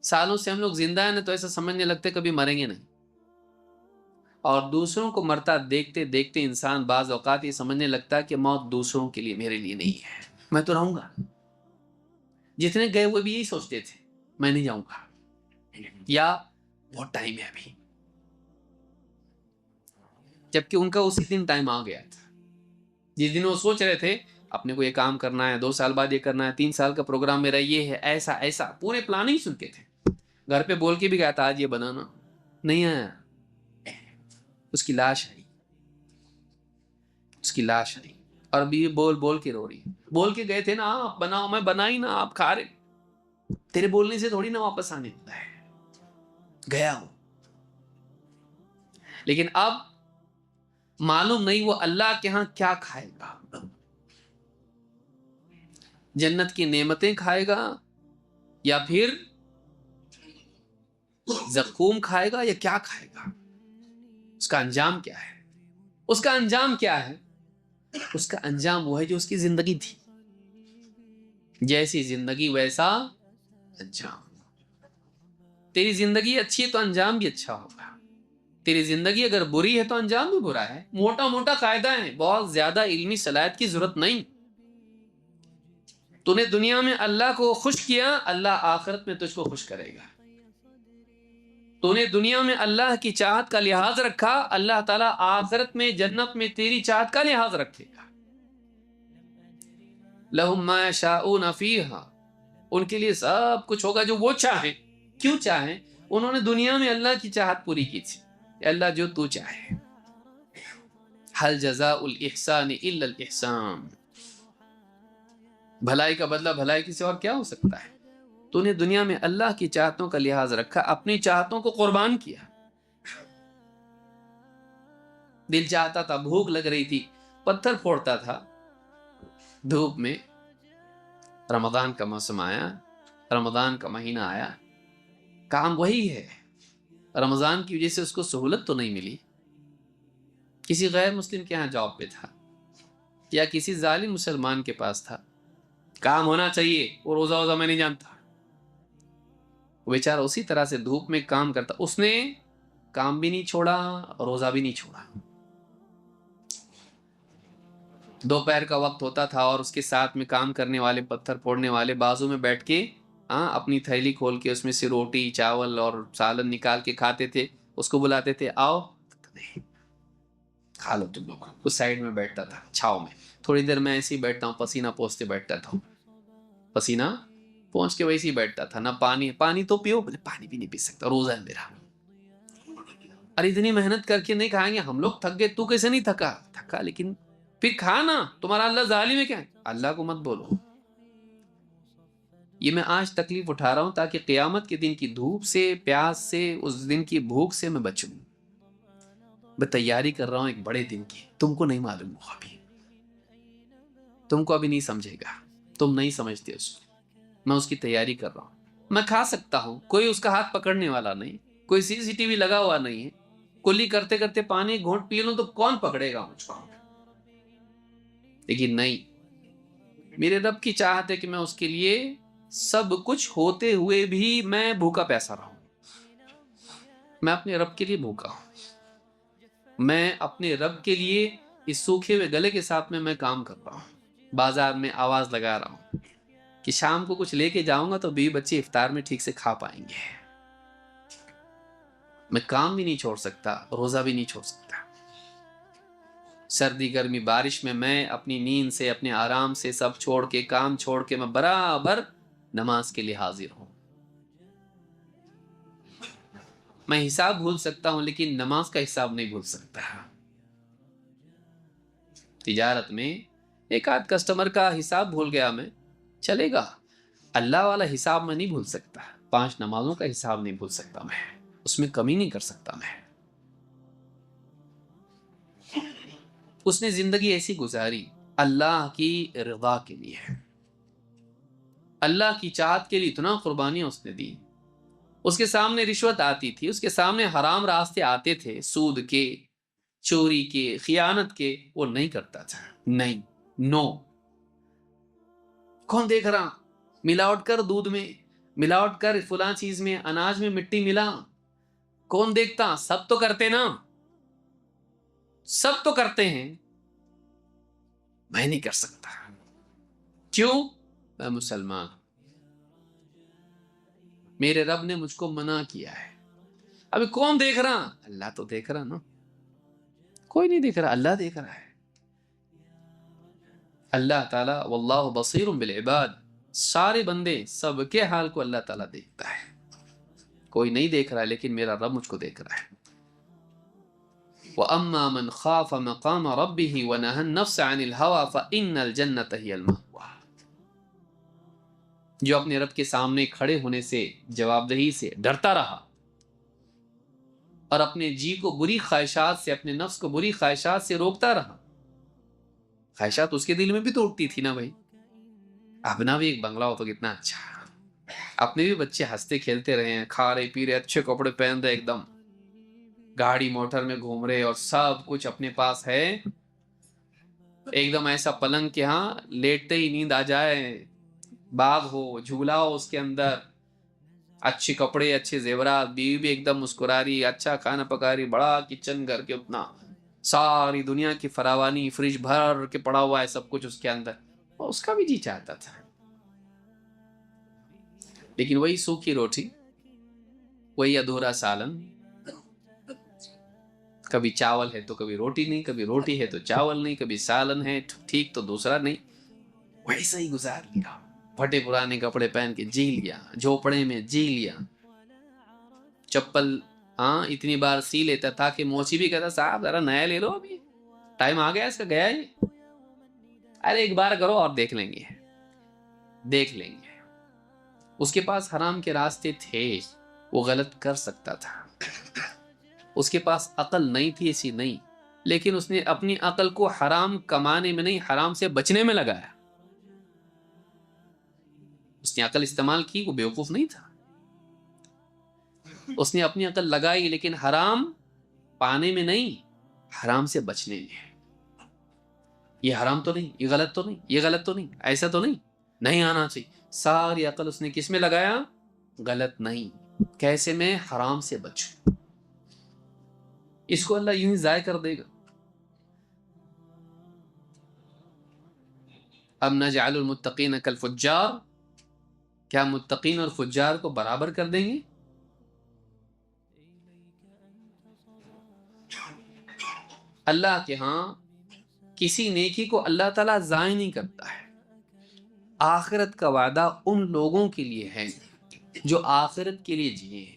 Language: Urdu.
سالوں سے ہم لوگ زندہ ہیں نا تو ایسا سمجھنے لگتے کبھی مریں گے نہیں، اور دوسروں کو مرتا دیکھتے دیکھتے انسان بعض اوقات یہ سمجھنے لگتا ہے کہ موت دوسروں کے لیے، میرے لیے نہیں ہے، میں تو رہوں گا۔ جتنے گئے وہ بھی یہی سوچتے تھے میں نہیں جاؤں گا، یا بہت ٹائم ہے ابھی، جبکہ ان کا اسی دن ٹائم آ گیا تھا جس دن وہ سوچ رہے تھے اپنے کو یہ کام کرنا ہے، 2 سال بعد یہ کرنا ہے، 3 سال کا پروگرام میرا یہ ہے، ایسا ایسا پورے پلان ہی سنتے تھے۔ گھر پہ بول کے بھی گیا تھا آج یہ بنانا، نہیں آیا، اس کی لاش آئی، اس کی لاش آئی، اور ابھی بول بول کے رو رہی ہے۔ بول کے گئے تھے نا آپ بناؤ، میں بنائی نا، آپ کھا رہے، تیرے بولنے سے تھوڑی نا واپس آنے دیتا ہے، گیا ہوں۔ لیکن اب معلوم نہیں وہ اللہ کے ہاں کیا کھائے گا، جنت کی نعمتیں کھائے گا یا پھر زقوم کھائے گا، یا کیا کھائے گا، اس کا انجام کیا ہے؟ اس کا انجام کیا ہے؟ اس کا انجام وہ ہے جو اس کی زندگی تھی، جیسی زندگی ویسا انجام۔ تیری زندگی اچھی ہے تو انجام بھی اچھا ہوگا، تیری زندگی اگر بری ہے تو انجام بھی برا ہے۔ موٹا موٹا قاعدہ ہے، بہت زیادہ علمی صلاحیت کی ضرورت نہیں۔ تو نے دنیا میں اللہ کو خوش کیا، اللہ آخرت میں تجھ کو خوش کرے گا۔ تو نے دنیا میں اللہ کی چاہت کا لحاظ رکھا، اللہ تعالیٰ آخرت میں جنت میں تیری چاہت کا لحاظ رکھے گا۔ لَهُم مَّا يَشَاءُونَ فِيهَا، ان کے لیے سب کچھ ہوگا جو وہ چاہیں۔ کیوں چاہیں؟ انہوں نے دنیا میں اللہ کی چاہت پوری کی تھی کہ اللہ جو تو چاہے۔ هَلْ جَزَاءُ الْإِحْسَانِ إِلَّا الْإِحْسَانُ، بھلائی کا بدلہ بھلائی کی سے اور کیا ہو سکتا ہے؟ تو نے دنیا میں اللہ کی چاہتوں کا لحاظ رکھا، اپنی چاہتوں کو قربان کیا۔ دل چاہتا تھا، بھوک لگ رہی تھی، پتھر پھوڑتا تھا دھوپ میں۔ رمضان کا موسم آیا، رمضان کا مہینہ آیا، کام وہی ہے۔ رمضان کی وجہ سے اس کو سہولت تو نہیں ملی، کسی غیر مسلم کے ہاں جاب پہ تھا، یا کسی ظالم مسلمان کے پاس تھا، کام ہونا چاہیے، وہ روزہ ووزہ میں نہیں جانتا، وہ بیچارہ اسی طرح سے دھوپ میں کام کرتا، اس نے کام بھی نہیں چھوڑا، روزہ بھی نہیں چھوڑا۔ دوپہر کا وقت ہوتا تھا اور اس کے ساتھ میں کام کرنے والے، پتھر پھوڑنے والے بازو میں بیٹھ کے اپنی تھیلی کھول کے اس میں سے روٹی چاول اور سالن نکال کے کھاتے تھے، اس کو بلاتے تھے آؤ کھا لو تم لوگ، اس سائڈ میں بیٹھتا تھا چھاؤں میں، تھوڑی دیر میں ایسے ہی بیٹھتا ہوں، پسینہ پوچھتے بیٹھتا تھا، پسینہ پہنچ کے ویسے ہی بیٹھتا تھا، نہ پانی تو پیو، بولے پانی بھی نہیں پی سکتا، روزہ ہے میرا۔ ارے اتنی محنت کر کے نہیں کھائیں گے ہم لوگ، تھک گئے، تو کیسے نہیں تھکا؟ تھکا لیکن پھر کھانا، تمہارا اللہ ظالم ہے کیا؟ اللہ کو مت بولو۔ یہ میں آج تکلیف اٹھا رہا ہوں تاکہ قیامت کے دن کی دھوپ سے، پیاس سے، اس دن کی بھوک سے میں بچوں۔ میں تیاری کر رہا ہوں ایک بڑے دن کی، تم کو نہیں معلوم ہوگا، ابھی تم کو ابھی نہیں سمجھے گا، تم نہیں سمجھتے اس کو، میں اس کی تیاری کر رہا ہوں۔ میں کھا سکتا ہوں، کوئی اس کا ہاتھ پکڑنے والا نہیں، کوئی CCTV لگا ہوا نہیں ہے، کلی کرتے کرتے پانی گھونٹ پی لوں تو کون پکڑے گا مجھ کو؟ لیکن نہیں، میرے رب کی چاہت ہے کہ میں اس کے لیے سب کچھ ہوتے ہوئے بھی میں بھوکا پیاسا رہوں۔ میں اپنے رب کے لیے بھوکا ہوں، میں اپنے رب کے لیے اس سوکھے ہوئے گلے کے ساتھ میں کام کر رہا ہوں، بازار میں آواز لگا رہا ہوں کہ شام کو کچھ لے کے جاؤں گا تو بیوی بچے افطار میں ٹھیک سے کھا پائیں گے۔ میں کام بھی نہیں چھوڑ سکتا، روزہ بھی نہیں چھوڑ سکتا، سردی گرمی بارش میں اپنی نیند سے، اپنے آرام سے سب چھوڑ کے، کام چھوڑ کے میں برابر نماز کے لیے حاضر ہوں۔ میں حساب بھول سکتا ہوں لیکن نماز کا حساب نہیں بھول سکتا۔ تجارت میں ایک آدھ کسٹمر کا حساب بھول گیا میں، چلے گا، اللہ والا حساب میں نہیں بھول سکتا، 5 نمازوں کا حساب نہیں بھول سکتا، میں اس میں کمی نہیں کر سکتا۔ میں اس نے زندگی ایسی گزاری اللہ کی رضا کے لیے، اللہ کی چاہت کے لیے اتنا قربانیاں اس نے دی۔ اس کے سامنے رشوت آتی تھی، اس کے سامنے حرام راستے آتے تھے، سود کے، چوری کے، خیانت کے، وہ نہیں کرتا تھا، نہیں، نو۔ کون دیکھ رہا؟ ملاوٹ کر دودھ میں، ملاوٹ کر فلاں چیز میں، اناج میں مٹی ملا، کون دیکھتا؟ سب تو کرتے نا، سب تو کرتے ہیں، میں نہیں کر سکتا۔ کیوں؟ میں مسلمان، میرے رب نے مجھ کو منع کیا ہے۔ ابھی کون دیکھ رہا؟ اللہ تو دیکھ رہا نا، کوئی نہیں دیکھ رہا، اللہ دیکھ رہا ہے۔ اللہ تعالیٰ واللہ بصیر بالعباد، سارے بندے سب کے حال کو اللہ تعالیٰ دیکھتا ہے، کوئی نہیں دیکھ رہا ہے لیکن میرا رب مجھ کو دیکھ رہا ہے۔ وَأَمَّا مَنْ خَافَ مَقَامَ رَبِّهِ وَنَهَى النَّفْسَ عَنِ الْهَوَىٰ فَإِنَّ الْجَنَّةَ هِيَ الْمَأْوَىٰ، جو اپنے رب کے سامنے کھڑے ہونے سے، جواب دہی سے ڈرتا رہا اور اپنے جی کو بری خواہشات سے، اپنے نفس کو بری خواہشات سے روکتا رہا۔ خواہشات اس کے دل میں بھی تو اٹھتی تھی نا بھائی، اپنا بھی ایک بنگلہ ہو تو کتنا اچھا، اپنے بھی بچے ہنستے کھیلتے رہے ہیں، کھا رہے پی رہے، اچھے کپڑے پہن رہے، ایک دم گاڑی موٹر میں گھوم رہے اور سب کچھ اپنے پاس ہے، ایک دم ایسا پلنگ کہ ہاں لیٹتے ہی نیند آ جائے، باغ ہو، جھولا ہو اس کے اندر، اچھے کپڑے، اچھے زیورات، بیوی بھی ایک دم مسکرا رہی، اچھا کھانا پکا رہی، بڑا کچن گھر کے، اتنا ساری دنیا کی فراوانی، فریج بھر کے پڑا ہوا ہے سب کچھ اس کے اندر، اور اس کا بھی جی چاہتا تھا، لیکن وہی سوکھی روٹی، وہی ادھورا سالن، کبھی چاول ہے تو کبھی روٹی نہیں، کبھی روٹی ہے تو چاول نہیں، کبھی سالن ہے ٹھیک تو دوسرا نہیں، ویسا ہی گزار لیا، پھٹے پرانے کپڑے پہن کے جی لیا، جھوپڑے میں جی لیا، چپل ہاں اتنی بار سی لیتا تھا کہ موچی بھی کہتا صاحب ذرا نیا لے لو، ابھی ٹائم آ گیا اس کا، گیا ہی، ارے ایک بار کرو اور دیکھ لیں گے، دیکھ لیں گے۔ اس کے پاس حرام کے راستے تھے، وہ غلط کر سکتا تھا، اس کے پاس عقل نہیں تھی ایسی نہیں، لیکن اس نے اپنی عقل کو حرام کمانے میں نہیں، حرام سے بچنے میں لگایا۔ اس نے عقل استعمال کی، وہ بیوقوف نہیں تھا، اس نے اپنی عقل لگائی لیکن حرام پانے میں نہیں، حرام سے بچنے میں۔ یہ حرام تو نہیں، یہ غلط تو نہیں، یہ غلط تو نہیں، ایسا تو نہیں، نہیں آنا چاہیے، ساری عقل اس نے کس میں لگایا؟ غلط نہیں، کیسے میں حرام سے بچوں، اس کو اللہ یوں ہی ضائع کر دے گا۔ اب نجعل المتقین کالفجار، کیا متقین اور فجار کو برابر کر دیں گے؟ اللہ کے ہاں کسی نیکی کو اللہ تعالیٰ ضائع نہیں کرتا ہے، آخرت کا وعدہ ان لوگوں کے لیے ہے جو آخرت کے لیے جیے ہیں،